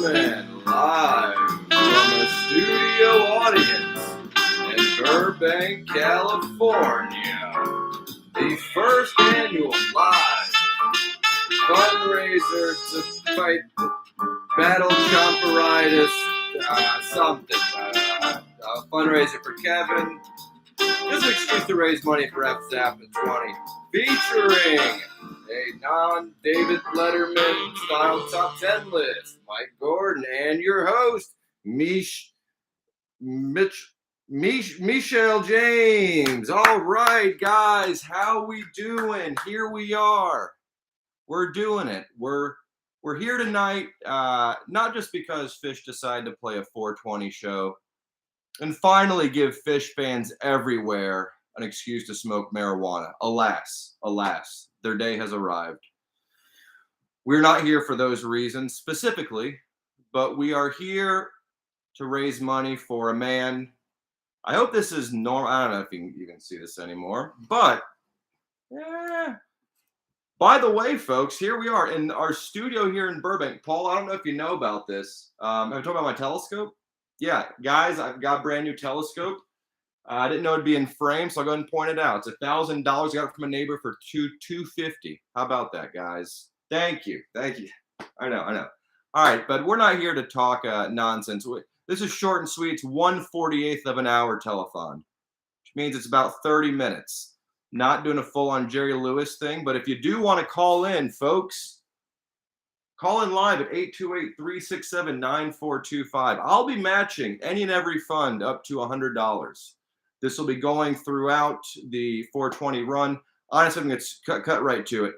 gentlemen, live from a studio audience in Burbank, California, the first annual live fundraiser to fight the battle Chomperitis, a fundraiser for Kevin. This is an excuse to raise money for FZAP at 20, featuring a non-David Letterman style top 10 list, Mike Gordon, and your host, Michelle James. All right, guys, how we doing? Here we are. We're doing it. We're here tonight, not just because Fish decided to play a 420 show and finally give Fish fans everywhere an excuse to smoke marijuana. Alas, their day has arrived. We're not here for those reasons specifically, but we are here to raise money for a man. I hope this is normal. I don't know if you can see this anymore, but by the way, folks, here we are in our studio here in Burbank. Paul, I don't know if you know about this. Have I talked about my telescope? Yeah, guys, I've got a brand new telescope. I didn't know it'd be in frame, so I'll go ahead and point it out. It's $1,000. I got it from a neighbor for $250. How about that, guys? Thank you. I know. All right, but we're not here to talk nonsense. This is short and sweet. It's 1/48 of an hour telethon, which means it's about 30 minutes. Not doing a full-on Jerry Lewis thing, but if you do want to call in, folks, call in live at 828-367-9425. I'll be matching any and every fund up to $100. This will be going throughout the 420 run. Honestly, I'm going to cut right to it.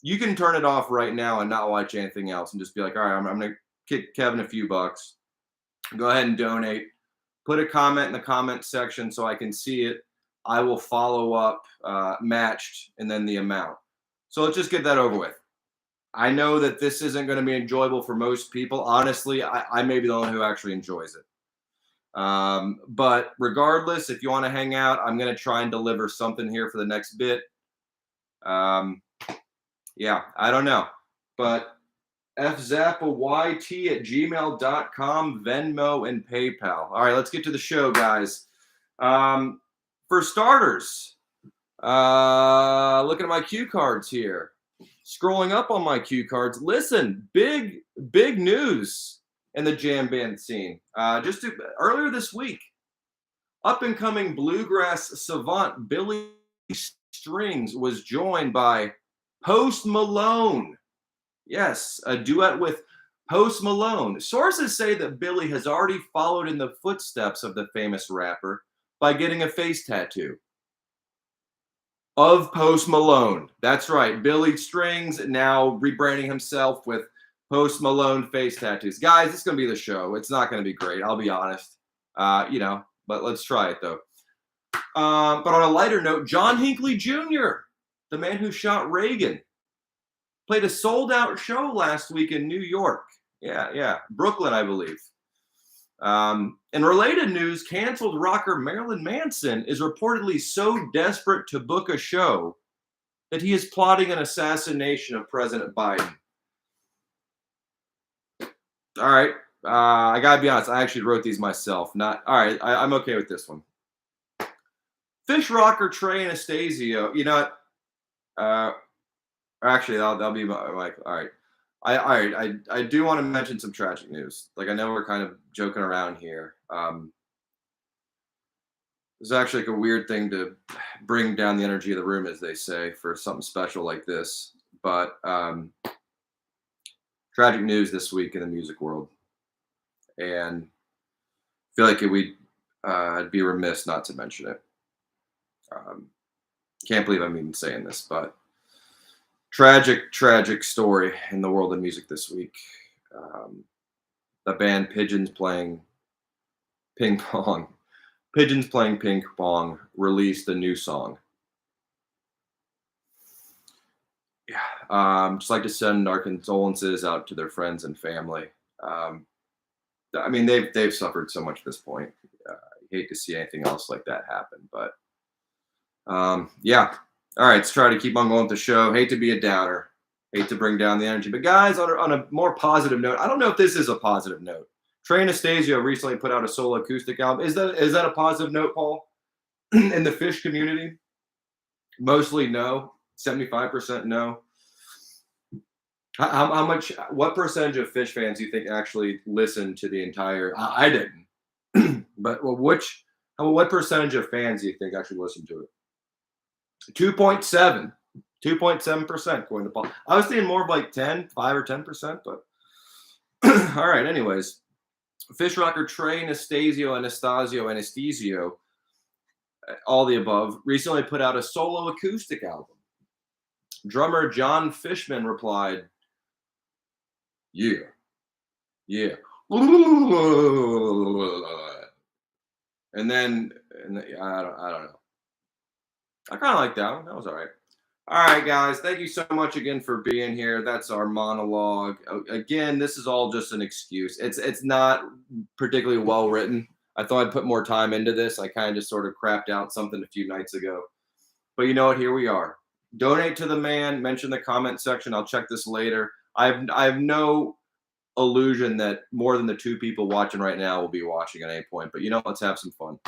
You can turn it off right now and not watch anything else and just be like, all right, I'm going to kick Kevin a few bucks. Go ahead and donate. Put a comment in the comment section so I can see it. I will follow up matched and then the amount. So let's just get that over with. I know that this isn't going to be enjoyable for most people. Honestly, I may be the one who actually enjoys it. But regardless, if you want to hang out, I'm going to try and deliver something here for the next bit. Yeah, I don't know. But fzappayt@gmail.com, Venmo, and PayPal. All right, let's get to the show, guys. For starters, looking at my cue cards here. Scrolling up on my cue cards, listen, big news in the jam band scene. Earlier this week, up-and-coming bluegrass savant Billy Strings was joined by Post Malone. Yes, a duet with Post Malone. Sources say that Billy has already followed in the footsteps of the famous rapper by getting a face tattoo of Post Malone. That's right. Billy Strings now rebranding himself with Post Malone face tattoos. Guys, it's going to be the show. It's not going to be great. I'll be honest. But let's try it though. But on a lighter note, John Hinckley Jr., the man who shot Reagan, played a sold-out show last week in New York. Yeah. Brooklyn, I believe. In related news, canceled rocker Marilyn Manson is reportedly so desperate to book a show that he is plotting an assassination of President Biden. All right. I gotta be honest. I actually wrote these myself. I'm okay with this one. Fish rocker Trey Anastasio. You know what? Actually, that'll be my. All right. I do want to mention some tragic news. Like, I know we're kind of joking around here. It's actually like a weird thing to bring down the energy of the room, as they say, for something special like this. But tragic news this week in the music world. And I feel like I'd be remiss not to mention it. Can't believe I'm even saying this, but tragic story in the world of music this week. The band Pigeons Playing Ping Pong released a new song. Yeah, just like to send our condolences out to their friends and family. I mean, they've suffered so much at this point. I hate to see anything else like that happen, but yeah. All right, let's try to keep on going with the show. Hate to be a downer. Hate to bring down the energy. But guys, on a more positive note, I don't know if this is a positive note. Trey Anastasio recently put out a solo acoustic album. Is that a positive note, Paul? In the fish community? Mostly no. 75% no. How much? What percentage of fish fans do you think actually listened to the entire? I didn't. But what percentage of fans do you think actually listened to it? 2.7. 2.7% according to Paul. I was thinking more of like 5 or 10%, but all right. Anyways, fish rocker Trey Anastasio, all the above, recently put out a solo acoustic album. Drummer John Fishman replied, "Yeah. And then I don't know. I kind of like that one. That was all right. All right, guys. Thank you so much again for being here. That's our monologue. Again, this is all just an excuse. It's not particularly well written. I thought I'd put more time into this. I kind of just sort of crapped out something a few nights ago. But you know what? Here we are. Donate to the man. Mention the comment section. I'll check this later. I have no illusion that more than the 2 people watching right now will be watching at any point. But you know, let's have some fun.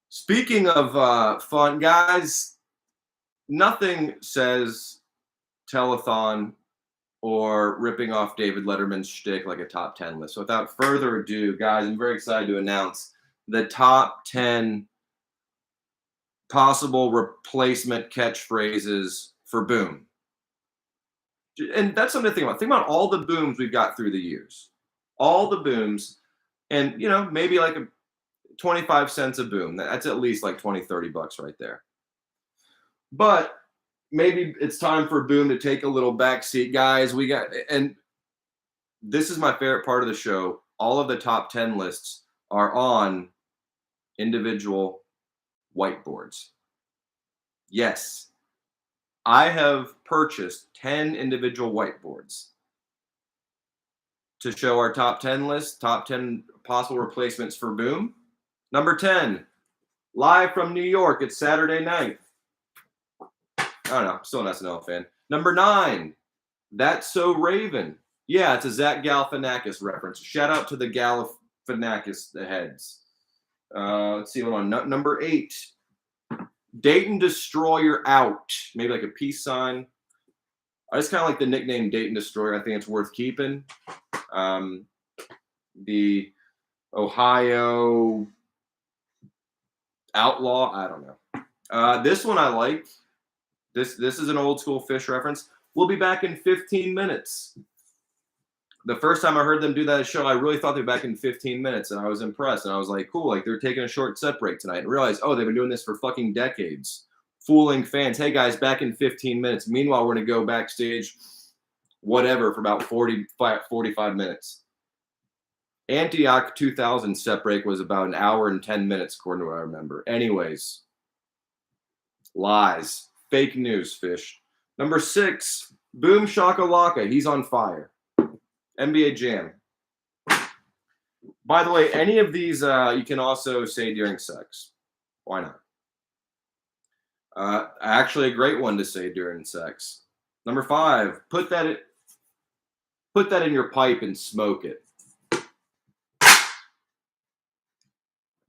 Speaking of fun, guys. Nothing says telethon or ripping off David Letterman's shtick like a top 10 list. So without further ado, guys, I'm very excited to announce the top 10 possible replacement catchphrases for boom. And that's something to think about. Think about all the booms we've got through the years. All the booms, and maybe like 25 cents a boom. That's at least like 20, 30 bucks right there. But maybe it's time for boom to take a little backseat, guys. And this is my favorite part of the show. All of the top 10 lists are on individual whiteboards. Yes, I have purchased 10 individual whiteboards to show our top 10 list, top 10 possible replacements for boom. Number 10, live from New York. It's Saturday night. I don't know. I'm still an SNL fan. Number 9, That's So Raven. Yeah, it's a Zach Galifianakis reference. Shout out to the Galifianakis heads. Let's see what on. Number 8, Dayton Destroyer out. Maybe like a peace sign. I just kind of like the nickname Dayton Destroyer. I think it's worth keeping. The Ohio Outlaw. I don't know. This one I like. This is an old school fish reference. We'll be back in 15 minutes. The first time I heard them do that show, I really thought they'd be back in 15 minutes, and I was impressed. And I was like, cool, like they're taking a short set break tonight. And realized, oh, they've been doing this for fucking decades. Fooling fans. Hey, guys, back in 15 minutes. Meanwhile, we're going to go backstage, whatever, for about 45 minutes. Antioch 2000 set break was about an hour and 10 minutes, according to what I remember. Anyways, lies. Fake news, fish. Number 6, Boom Shakalaka. He's on fire. NBA Jam. By the way, any of these you can also say during sex. Why not? Actually, a great one to say during sex. Number 5, put that in your pipe and smoke it. I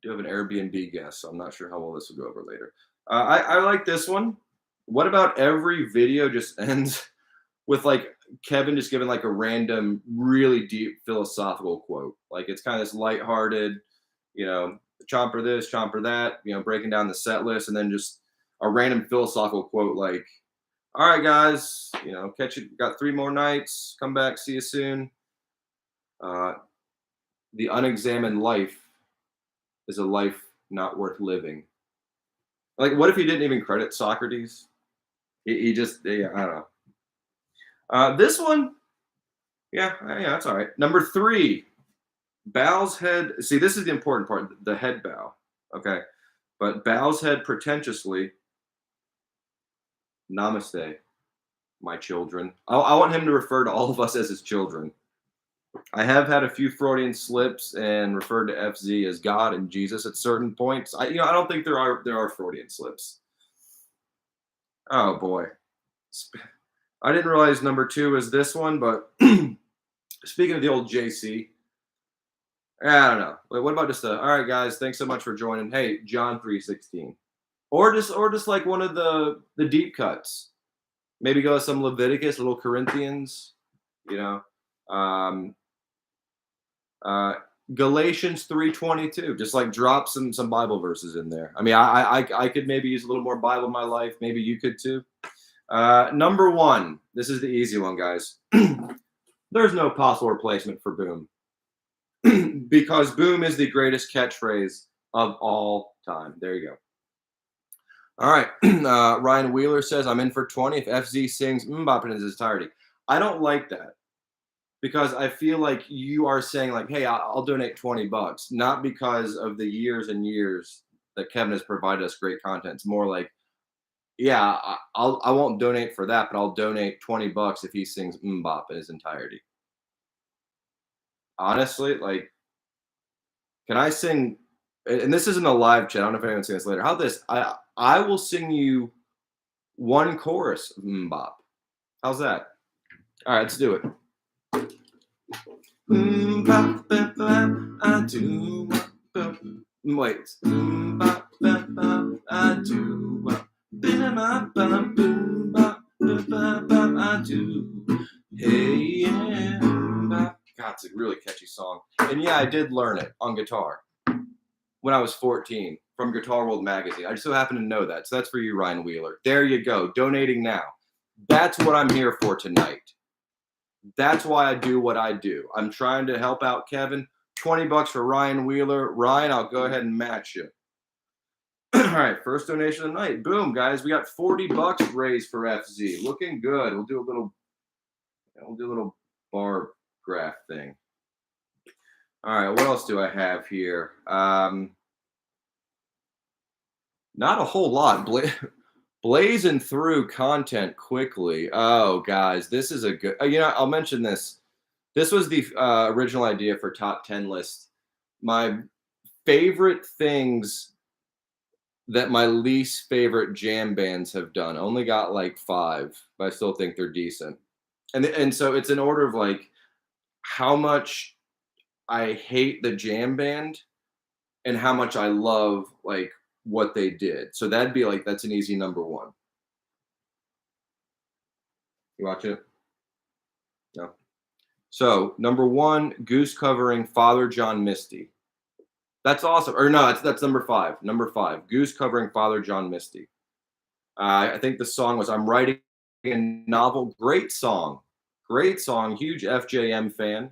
do have an Airbnb guest, so I'm not sure how well this will go over later. I like this one. What about every video just ends with like Kevin just giving like a random, really deep philosophical quote? Like it's kind of this lighthearted, chomper this, chomper that, breaking down the set list, and then just a random philosophical quote like, all right, guys, catch you, got 3 more nights, come back, see you soon. The unexamined life is a life not worth living. Like, what if he didn't even credit Socrates? He just, I don't know. This one, yeah, that's all right. Number 3, bows head. See, this is the important part, the head bow. Okay. But bows head pretentiously. Namaste, my children. I want him to refer to all of us as his children. I have had a few Freudian slips and referred to FZ as God and Jesus at certain points. I don't think there are Freudian slips. Oh boy. I didn't realize number 2 was this one, but speaking of the old JC, I don't know. Like, what about just all right, guys, thanks so much for joining. Hey, John 3:16. Or just like one of the deep cuts. Maybe go with some Leviticus, little Corinthians, you know. Um, uh, Galatians 3:22. Just like drop some Bible verses in there. I mean, I could maybe use a little more Bible in my life. Maybe you could too. Number 1. This is the easy one, guys. There's no possible replacement for Boom. Because Boom is the greatest catchphrase of all time. There you go. All right. Ryan Wheeler says, I'm in for 20 if FZ sings Mbop in his entirety. I don't like that because I feel like you are saying, like, hey, I'll donate $20, not because of the years and years that Kevin has provided us great content. It's more like, yeah, I won't donate for that, but I'll donate $20 if he sings Mbop in his entirety. Honestly, like, can I sing? And this isn't a live chat. I don't know if anyone's sing this later. How this? I will sing you one chorus of Mbop. How's that? All right, let's do it. I do. Wait. I do. I do. Hey, yeah. God, it's a really catchy song. And yeah, I did learn it on guitar when I was 14 from Guitar World magazine. I just so happen to know that. So that's for you, Ryan Wheeler. There you go. Donating now. That's what I'm here for tonight. That's why I do what I do. I'm trying to help out Kevin. $20 for Ryan Wheeler. Ryan, I'll go ahead and match you. All right, first donation of the night. Boom, guys. We got $40 raised for FZ. Looking good. We'll do a little bar graph thing. All right, what else do I have here? Not a whole lot. Blazing through content quickly. Oh, guys, this is a good. I'll mention this. This was the original idea for top 10 list. My favorite things that my least favorite jam bands have done. Only got like 5, but I still think they're decent. And so it's in order of like how much I hate the jam band and how much I love like what they did. So that'd be like, that's an easy number 1. You watch it? No. So number 1, Goose covering Father John Misty. That's awesome. Or no, that's number 5. Number 5, Goose covering Father John Misty. I think the song was I'm Writing a Novel. Great song. Great song. Huge FJM fan.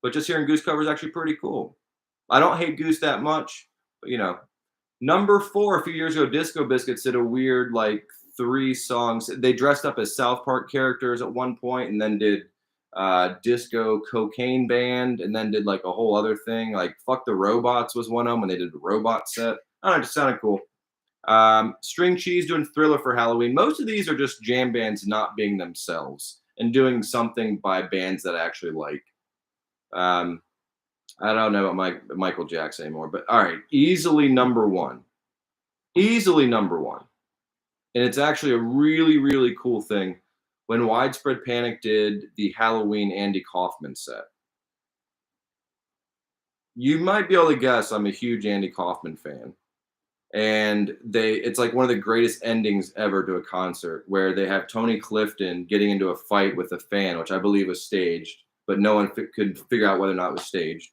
But just hearing Goose cover is actually pretty cool. I don't hate Goose that much, but Number 4, a few years ago, Disco Biscuits did a weird like 3 songs. They dressed up as South Park characters at one point and then did Disco Cocaine Band and then did like a whole other thing. Like Fuck the Robots was one of them when they did the robot set. I don't know, it just sounded cool. String Cheese doing Thriller for Halloween. Most of these are just jam bands not being themselves and doing something by bands that I actually like. I don't know about Michael Jackson anymore, but all right, easily number 1. Easily number 1. And it's actually a really, really cool thing when Widespread Panic did the Halloween Andy Kaufman set. You might be able to guess I'm a huge Andy Kaufman fan. And it's like one of the greatest endings ever to a concert where they have Tony Clifton getting into a fight with a fan, which I believe was staged, but no one could figure out whether or not it was staged.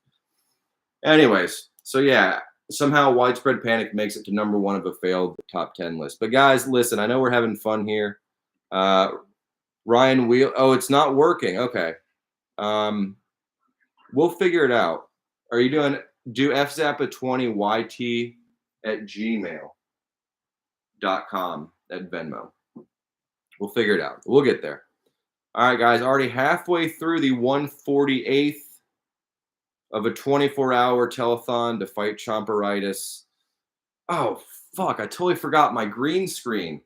Anyways, so yeah, somehow Widespread Panic makes it to number 1 of a failed top 10 list. But guys, listen, I know we're having fun here. Ryan Wheel. Oh, it's not working. Okay. We'll figure it out. Are you do fzappa20yt at gmail.com at Venmo. We'll figure it out. We'll get there. All right, guys, already halfway through the 148th of a 24-hour telethon to fight Chomperitis. Oh, fuck, I totally forgot my green screen.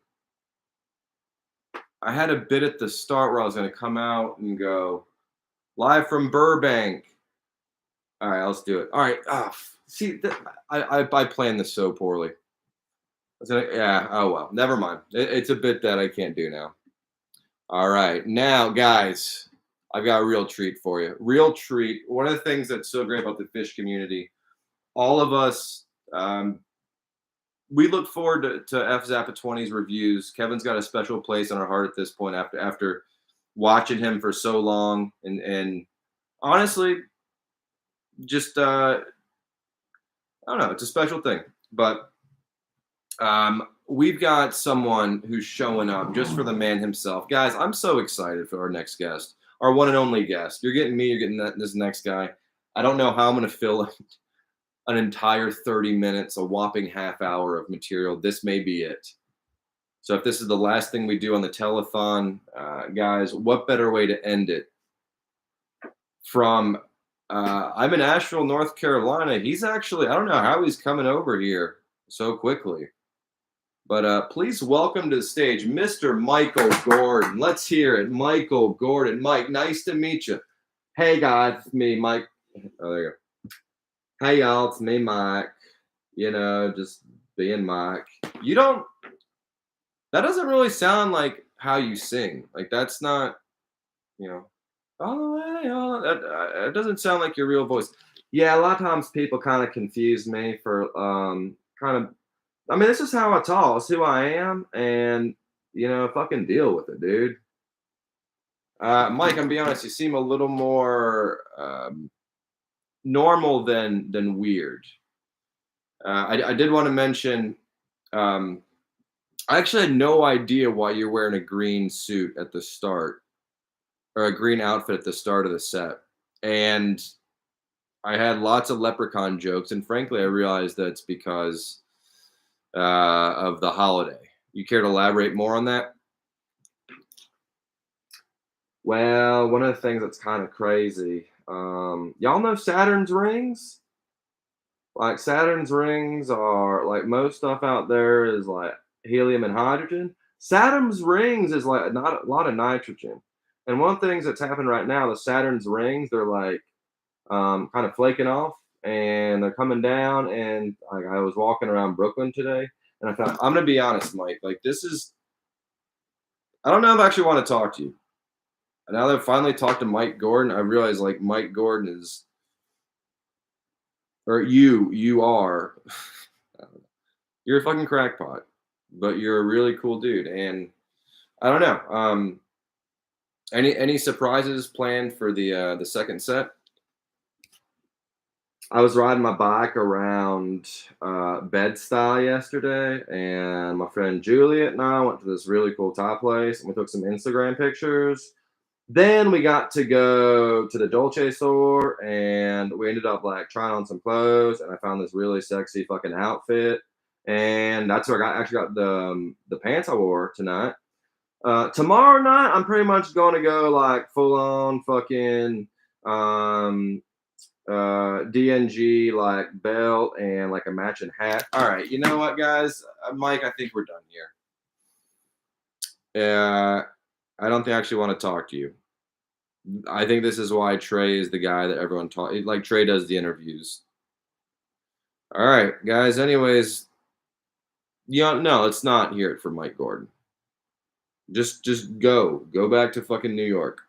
I had a bit at the start where I was going to come out and go, live from Burbank. All right, let's do it. All right. See, I planned this so poorly. Yeah, oh well, never mind. It's a bit that I can't do now. All right. Now, guys, I've got a real treat for you. Real treat. One of the things that's so great about the fish community, all of us, we look forward to F Zappa 20's reviews. Kevin's got a special place in our heart at this point after watching him for so long. And honestly, just I don't know, it's a special thing. But we've got someone who's showing up just for the man himself. Guys, I'm so excited for our next guest, our one and only guest. You're getting me, you're getting this next guy. I don't know how I'm going to fill an entire 30 minutes, a whopping half hour of material. This may be it. So if this is the last thing we do on the telethon, guys, what better way to end it from I'm in Asheville, North Carolina. He's actually, I don't know how he's coming over here so quickly. But please welcome to the stage, Mr. Michael Gordon. Let's hear it. Michael Gordon. Mike, nice to meet you. Hey, guys, it's me, Mike. Oh, there you go. Hey, y'all, it's me, Mike. You know, just being Mike. That doesn't really sound like how you sing. Like, that's not, you know, all the way, it doesn't sound like your real voice. Yeah, a lot of times people kind of confuse me for kind of, I mean, this is how I talk. It's who I am, and fucking deal with it, dude. Mike, I'm gonna be honest. You seem a little more normal than weird. I did want to mention. I actually had no idea why you're wearing a green suit at the start, or a green outfit at the start of the set, and I had lots of leprechaun jokes, and frankly, I realized that's because of the holiday. You care to elaborate more on that? Well, one of the things that's kind of crazy, y'all know Saturn's rings? Like Saturn's rings are like most stuff out there is like helium and hydrogen. Saturn's rings is like not a lot of nitrogen. And one of the things that's happening right now, the Saturn's rings, they're like kind of flaking off and they're coming down. And like I was walking around Brooklyn today, and I thought, I'm gonna be honest, Mike. Like this is, I don't know if I actually want to talk to you. And now that I've finally talked to Mike Gordon, I realize like Mike Gordon is, or you are, you're a fucking crackpot, but you're a really cool dude. And I don't know. Any surprises planned for the second set? I was riding my bike around Bed-Stuy yesterday, and my friend Juliet and I went to this really cool Thai place, and we took some Instagram pictures. Then we got to go to the Dolce store, and we ended up like trying on some clothes, and I found this really sexy fucking outfit, and that's where I actually got the pants I wore tonight. Tomorrow night, I'm pretty much going to go like full on fucking DNG like belt and like a matching hat. All right, you know what, guys? Mike, I think we're done here. I don't think I actually want to talk to you. I think this is why Trey is the guy that everyone talk. Like Trey does the interviews. All right, guys. Anyways, no, let's not hear it from Mike Gordon. Just go back to fucking New York.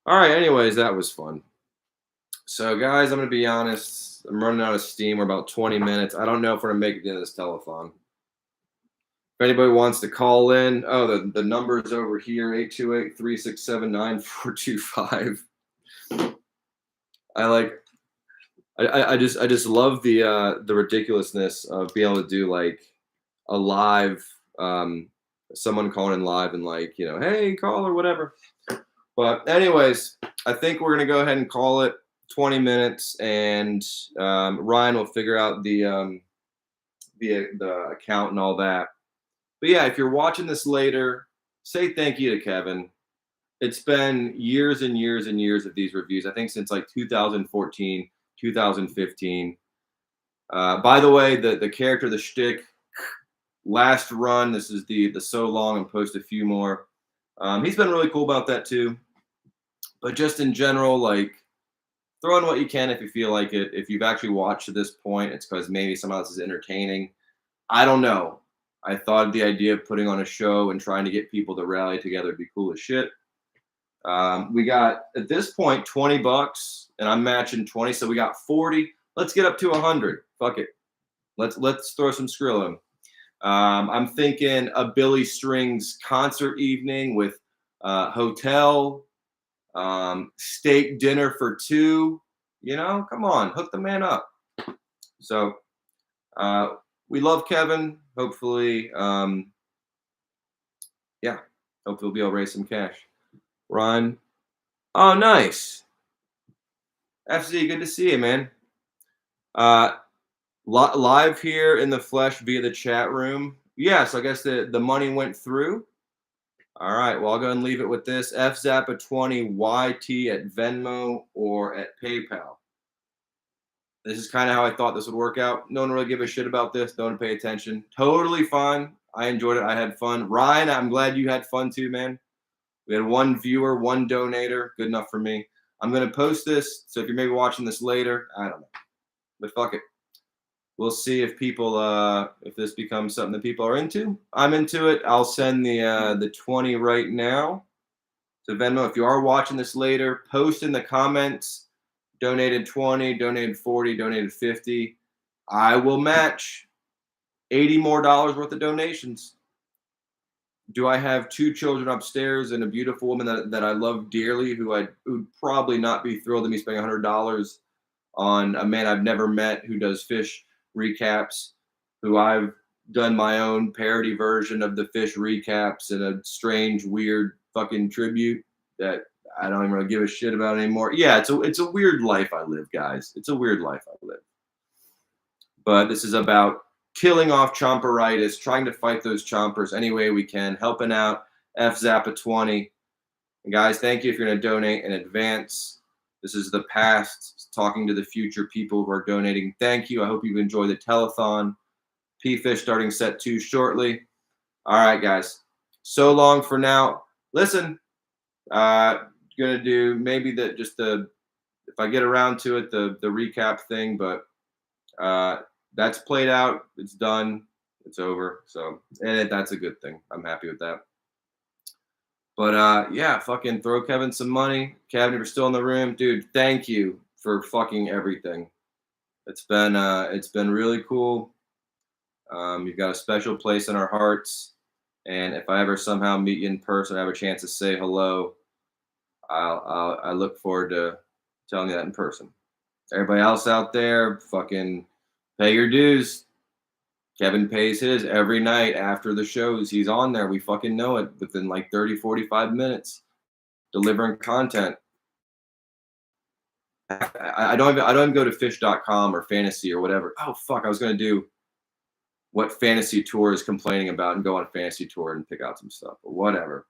All right. Anyways, that was fun. So, guys, I'm gonna be honest. I'm running out of steam. We're about 20 minutes. I don't know if we're gonna make it into this telethon. If anybody wants to call in, the number's over here, 828-367-9425. I just love the ridiculousness of being able to do like a live, someone calling in live and like, hey, call or whatever. But anyways, I think we're gonna go ahead and call it 20 minutes, and Ryan will figure out the account and all that. But yeah, if you're watching this later, say thank you to Kevin. It's been years and years and years of these reviews. I think since like 2014, 2015. By the way, the character, the shtick, last run. This is the so long, and post a few more. He's been really cool about that too. But just in general, like throw in what you can if you feel like it. If you've actually watched to this point, it's because maybe some of this is entertaining. I don't know. I thought the idea of putting on a show and trying to get people to rally together would be cool as shit. We got at this point $20, and I'm matching 20, so we got 40. Let's get up to 100. Fuck it. Let's throw some Skrill in. I'm thinking a Billy Strings concert evening with hotel, steak dinner for two. You know, come on, hook the man up. So we love Kevin. Hopefully, yeah, hopefully we'll be able to raise some cash. Ron, oh nice. FZ, good to see you, man. Live here in the flesh via the chat room. Yes, I guess the money went through. All right, well, I'll go and leave it with this. FZappa20 YT at Venmo or at PayPal. This is kind of how I thought this would work out. No one really give a shit about this. Don't pay attention. Totally fine. I enjoyed it. I had fun. Ryan, I'm glad you had fun too, man. We had one viewer, one donator. Good enough for me. I'm going to post this. So if you're maybe watching this later, I don't know. But fuck it. We'll see if people, if this becomes something that people are into. I'm into it. I'll send the 20 right now to Venmo. If you are watching this later, post in the comments. Donated 20, donated 40, donated 50. I will match $80 more worth of donations. Do I have 2 children upstairs and a beautiful woman that I love dearly who would probably not be thrilled to me spending $100 on a man I've never met who does fish recaps, who I've done my own parody version of the fish recaps in a strange, weird fucking tribute that I don't even really give a shit about anymore. Yeah, it's a weird life I live, guys. It's a weird life I live. But this is about killing off Chomperitis, trying to fight those chompers any way we can, helping out FZappa20. And guys, thank you if you're going to donate in advance. This is the past, talking to the future people who are donating. Thank you. I hope you enjoy the telethon. P-Fish starting set 2 shortly. All right, guys. So long for now. Listen, gonna do maybe if I get around to it, the recap thing, but that's played out. It's done. It's over. So, and that's a good thing. I'm happy with that. But yeah, fucking throw Kevin some money. Kevin, if you're still in the room, dude, thank you for fucking everything. It's been really cool. You've got a special place in our hearts, and if I ever somehow meet you in person, I have a chance to say hello, I look forward to telling you that in person. Everybody else out there, fucking pay your dues. Kevin pays his every night after the shows. He's on there. We fucking know it within like 30, 45 minutes, delivering content. I don't even go to fish.com or fantasy or whatever. Oh, fuck. I was going to do what fantasy tour is complaining about and go on a fantasy tour and pick out some stuff, but whatever.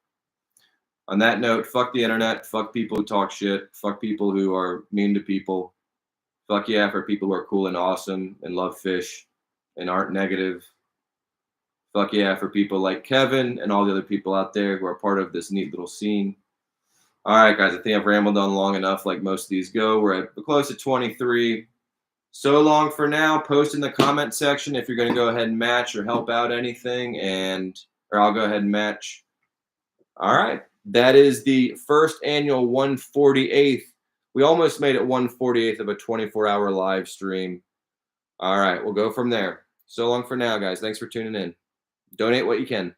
On that note, fuck the internet. Fuck people who talk shit. Fuck people who are mean to people. Fuck yeah for people who are cool and awesome and love fish and aren't negative. Fuck yeah for people like Kevin and all the other people out there who are part of this neat little scene. All right, guys, I think I've rambled on long enough like most of these go. We're close to 23. So long for now. Post in the comment section if you're going to go ahead and match or help out anything, or I'll go ahead and match. All right. That is the first annual 148th. We almost made it 148th of a 24-hour live stream. All right, we'll go from there. So long for now, guys. Thanks for tuning in. Donate what you can.